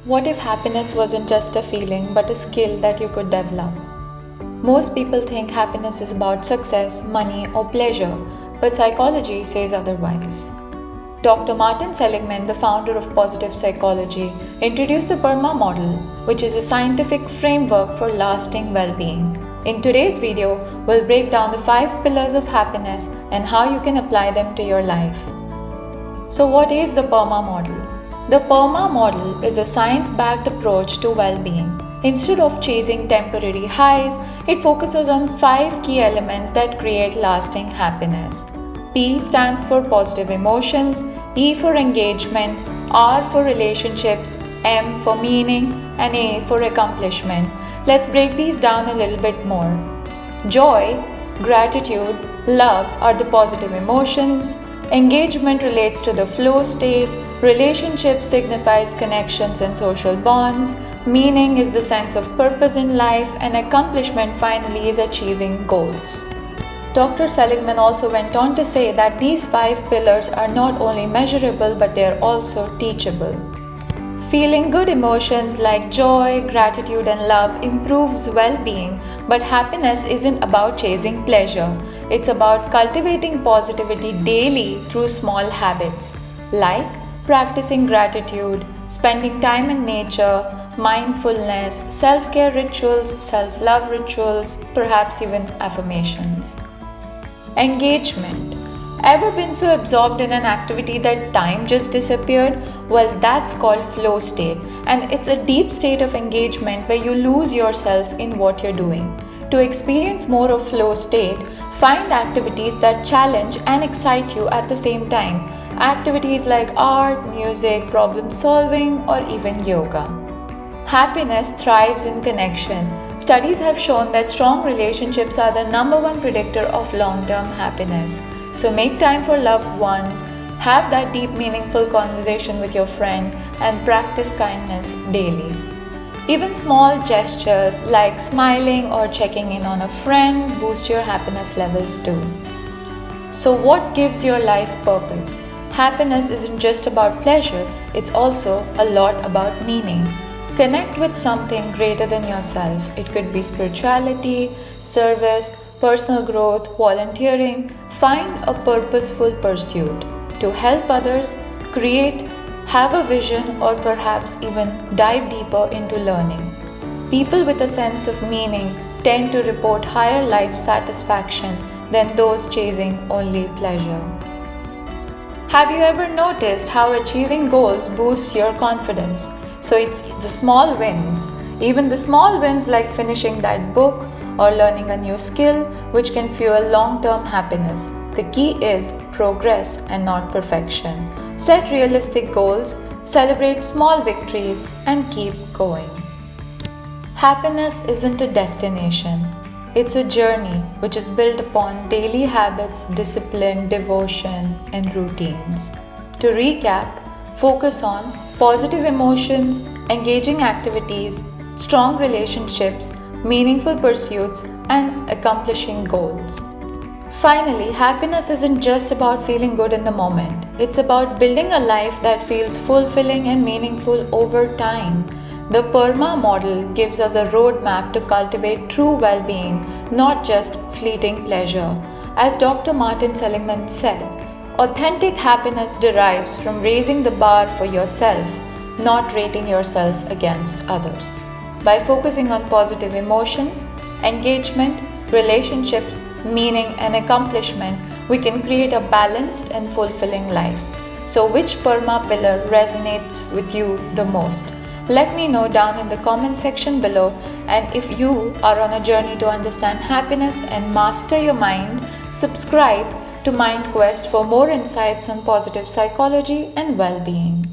What if happiness wasn't just a feeling but a skill that you could develop? Most people think happiness is about success, money, or pleasure, but psychology says otherwise. Dr. Martin Seligman, the founder of positive psychology, introduced the PERMA model, which is a scientific framework for lasting well-being. In today's video, we'll break down the 5 pillars of happiness and how you can apply them to your life. So what is the PERMA model? The PERMA model is a science-backed approach to well-being. Instead of chasing temporary highs, it focuses on 5 key elements that create lasting happiness. P stands for positive emotions, E for engagement, R for relationships, M for meaning, and A for accomplishment. Let's break these down a little bit more. Joy, gratitude, love are the positive emotions. Engagement relates to the flow state. Relationship signifies connections and social bonds. Meaning is the sense of purpose in life, and accomplishment finally is achieving goals. Dr. Seligman also went on to say that these 5 pillars are not only measurable but they are also teachable. Feeling good emotions like joy, gratitude, and love improves well-being, but happiness isn't about chasing pleasure. It's about cultivating positivity daily through small habits, like practicing gratitude, spending time in nature, mindfulness, self-care rituals, self-love rituals, perhaps even affirmations. Engagement. Ever been so absorbed in an activity that time just disappeared? Well, that's called flow state, and it's a deep state of engagement where you lose yourself in what you're doing. To experience more of flow state, find activities that challenge and excite you at the same time. Activities like art, music, problem solving, or even yoga. Happiness thrives in connection. Studies have shown that strong relationships are the #1 predictor of long-term happiness. So make time for loved ones, have that deep, meaningful conversation with your friend, and practice kindness daily. Even small gestures like smiling or checking in on a friend boost your happiness levels too. So what gives your life purpose? Happiness isn't just about pleasure, it's also a lot about meaning. Connect with something greater than yourself. It could be spirituality, service, personal growth, volunteering. Find a purposeful pursuit to help others, create, have a vision, or perhaps even dive deeper into learning. People with a sense of meaning tend to report higher life satisfaction than those chasing only pleasure. Have you ever noticed how achieving goals boosts your confidence? So it's the small wins, even the small wins like finishing that book or learning a new skill, which can fuel long-term happiness. The key is progress and not perfection. Set realistic goals, celebrate small victories, and keep going. Happiness isn't a destination. It's a journey which is built upon daily habits, discipline, devotion, and routines. To recap, focus on positive emotions, engaging activities, strong relationships, meaningful pursuits, and accomplishing goals. Finally, happiness isn't just about feeling good in the moment. It's about building a life that feels fulfilling and meaningful over time. The PERMA model gives us a roadmap to cultivate true well-being, not just fleeting pleasure. As Dr. Martin Seligman said, authentic happiness derives from raising the bar for yourself, not rating yourself against others. By focusing on positive emotions, engagement, relationships, meaning, and accomplishment, we can create a balanced and fulfilling life. So, which PERMA pillar resonates with you the most? Let me know down in the comment section below. And if you are on a journey to understand happiness and master your mind, subscribe to MindQuest for more insights on positive psychology and well-being.